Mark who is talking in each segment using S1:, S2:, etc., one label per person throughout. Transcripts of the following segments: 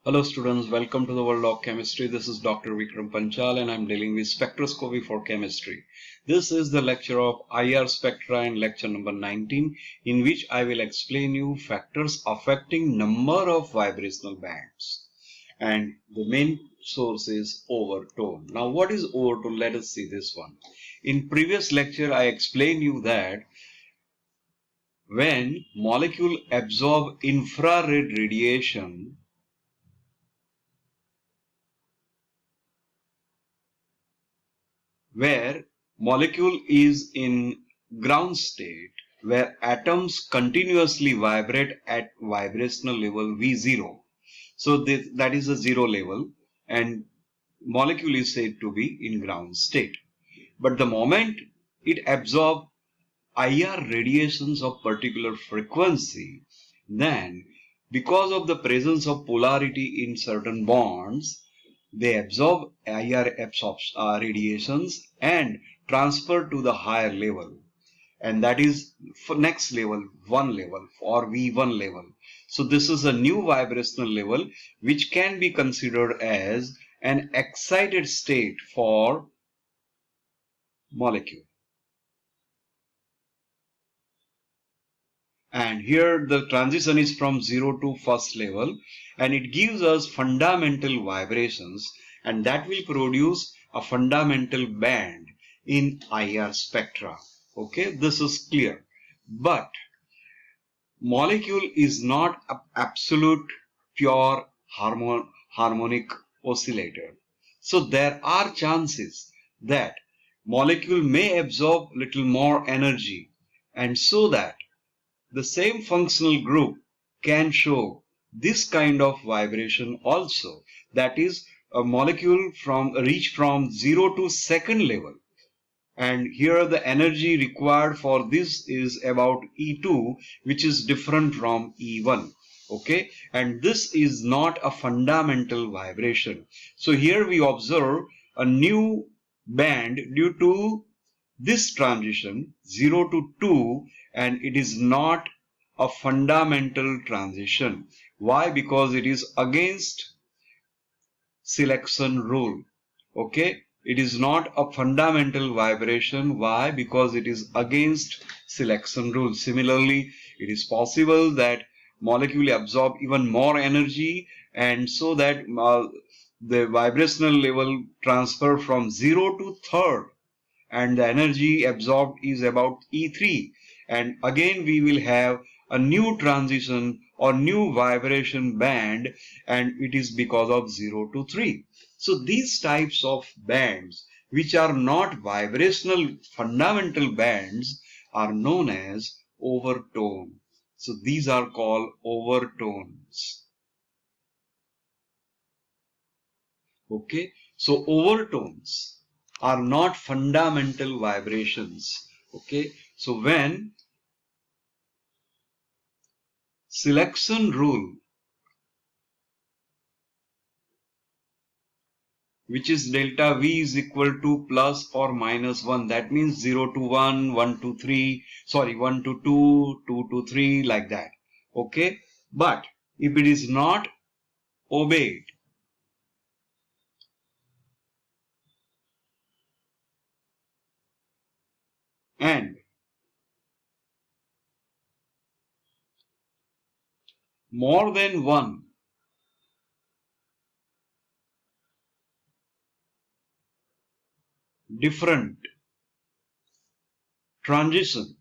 S1: Hello students, welcome to the world of chemistry. This is Dr. Vikram Panchal and I'm dealing with spectroscopy for chemistry. This is the lecture of IR spectra and lecture number 19, in which I will explain you factors affecting number of vibrational bands. And the main source is overtone. Now what is overtone? Let us see this one. In previous lecture I explained you that when molecule absorb infrared radiation, where molecule is in ground state, where atoms continuously vibrate at vibrational level V0. So that is a zero level and molecule is said to be in ground state. But the moment it absorbs IR radiations of particular frequency, then because of the presence of polarity in certain bonds, they absorb IR radiations and transfer to the higher level, and that is for next level, 1 level or V1 level. So this is a new vibrational level which can be considered as an excited state for molecule. And here the transition is from 0 to first level, and it gives us fundamental vibrations, and that will produce a fundamental band in IR spectra. Okay, this is clear. But molecule is not an absolute pure harmonic oscillator. So there are chances that molecule may absorb little more energy, and so that the same functional group can show this kind of vibration also. That is, a molecule reach from 0 to second level. And here the energy required for this is about E2, which is different from E1. Okay, and this is not a fundamental vibration. So here we observe a new band due to this transition 0 to 2, and it is not a fundamental transition. Why? Because it is against selection rule. Okay, it is not a fundamental vibration. Why? Because it is against selection rule. Similarly, it is possible that molecule absorb even more energy, and so that the vibrational level transfer from 0 to third, and the energy absorbed is about E3, and again we will have a new transition or new vibration band, and it is because of 0 to 3. So these types of bands which are not vibrational fundamental bands are known as overtone. So these are called overtones. Okay, so overtones are not fundamental vibrations. Okay, so when selection rule, which is delta V is equal to plus or minus 1, that means 0 to 1, 1 to 3, sorry, 1 to 2, 2 to 3, like that. Okay, but if it is not obeyed, and more than one different transition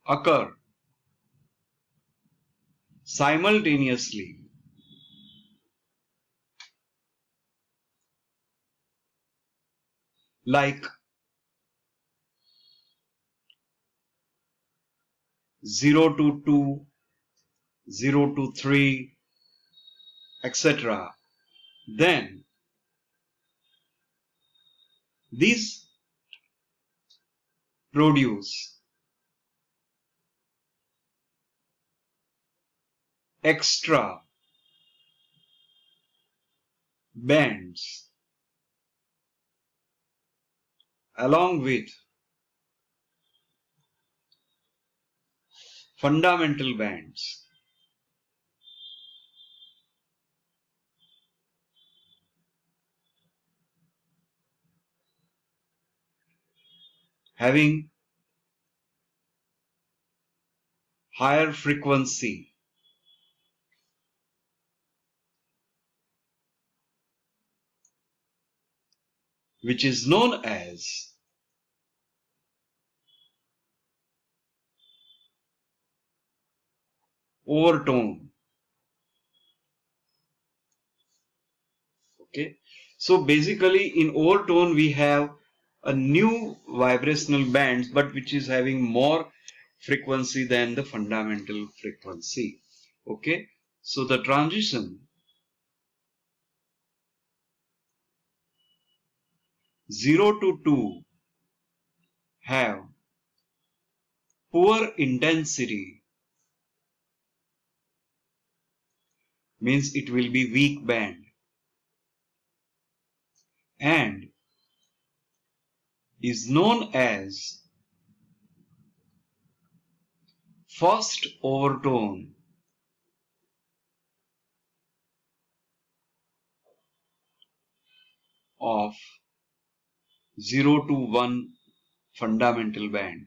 S1: occur simultaneously, like 0 to 2, 0 to 3, etc., then these produce extra bands along with fundamental bands. Having higher frequency, which is known as overtone. Okay, so basically in overtone we have a new vibrational bands, but which is having more frequency than the fundamental frequency. Okay, so the transition 0 to 2 have poor intensity, means it will be weak band, and is known as first overtone of 0 to 1 fundamental band.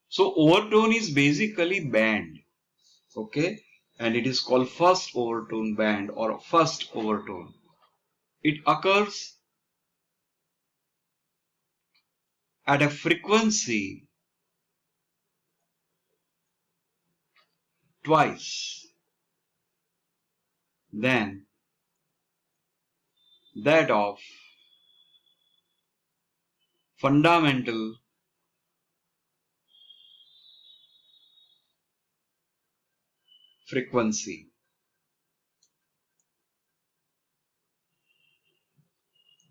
S1: So overtone is basically band, okay, and it is called first overtone band or first overtone. It occurs at a frequency twice than that of fundamental frequency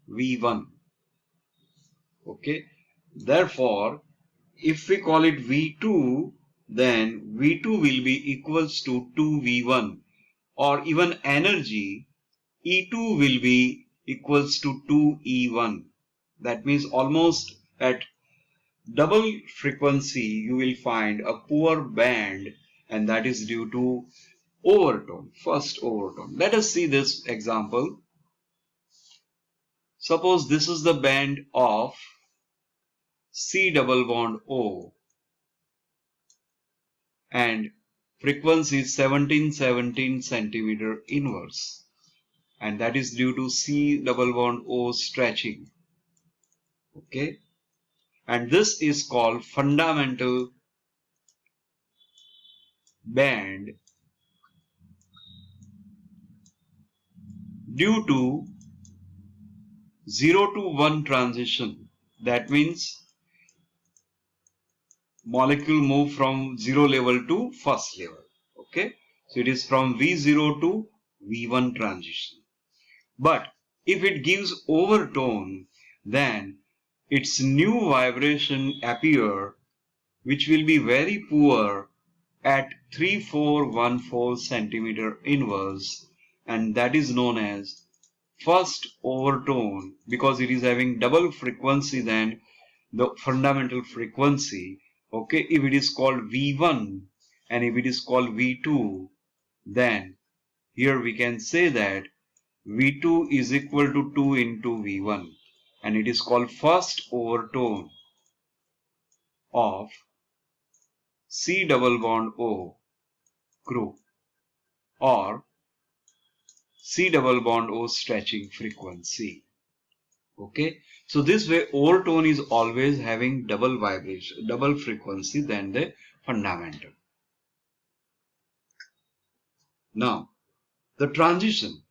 S1: V1. Okay, therefore if we call it V2, then V2 will be equals to 2V1, or even energy E2 will be equals to 2E1. That means almost at double frequency you will find a poor band, and that is due to overtone, first overtone. Let us see this example. Suppose this is the band of C double bond O and frequency is 1717 centimeter inverse, and that is due to C double bond O stretching. Okay, and this is called fundamental band due to 0 to 1 transition. That means molecule move from 0 level to first level. Okay, so it is from V0 to V1 transition. But if it gives overtone, then its new vibration appear, which will be very poor at 3414 centimeter inverse, and that is known as first overtone, because it is having double frequency than the fundamental frequency. Okay, if it is called V1 and if it is called V2, then here we can say that V2 is equal to 2 into V1, and it is called first overtone of C double bond O group, or C double bond O stretching frequency. Okay, so this way overtone is always having double vibration, double frequency than the fundamental. Now the transition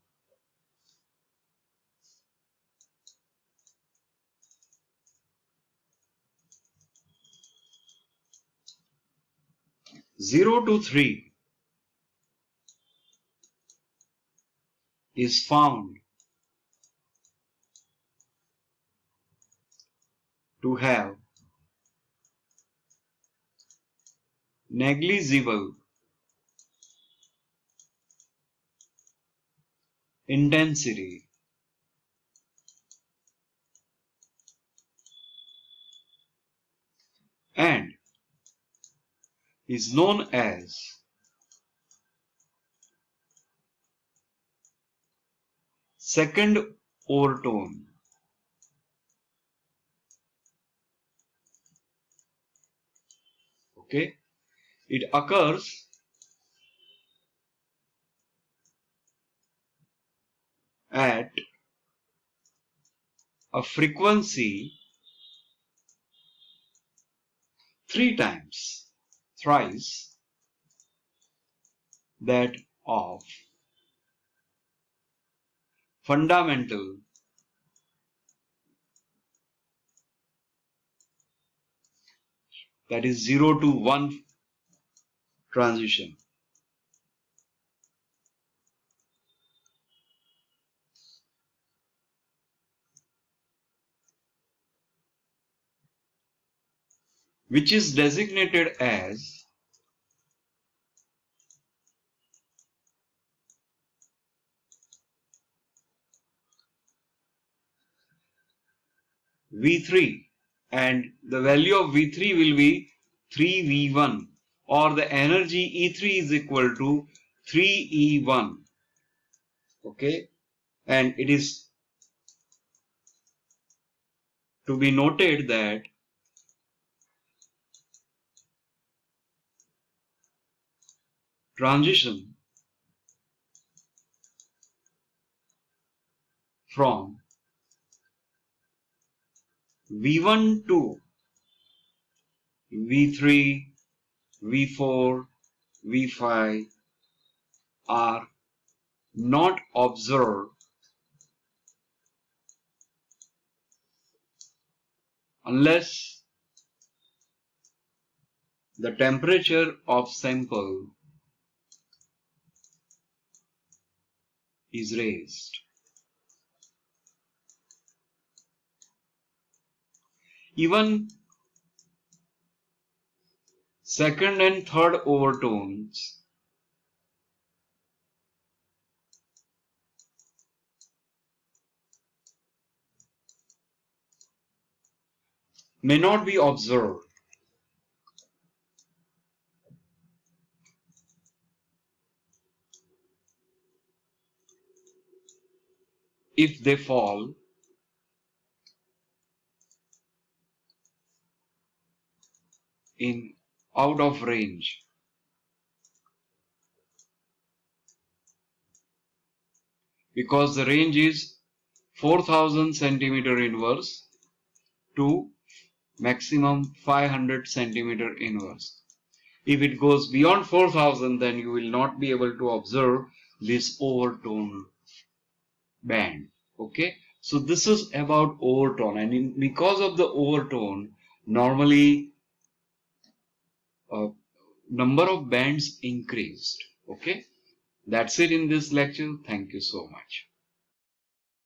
S1: 0 to 3 is found to have negligible intensity is known as second overtone. Okay, it occurs at a frequency thrice that of fundamental that is 0 to 1 transition. Which is designated as V3, and the value of V3 will be 3V1, or the energy E3 is equal to 3E1. Okay, and it is to be noted that transition from V1 to V3, V4, V5 are not observed unless the temperature of sample is raised. Even second and third overtones may not be observed if they fall in out of range, because the range is 4000 centimeter inverse to maximum 500 centimeter inverse. If it goes beyond 4000, then you will not be able to observe this overtone band. Okay, so this is about overtone, and because of the overtone, normally number of bands increased. Okay, that's it in this lecture. Thank you so much.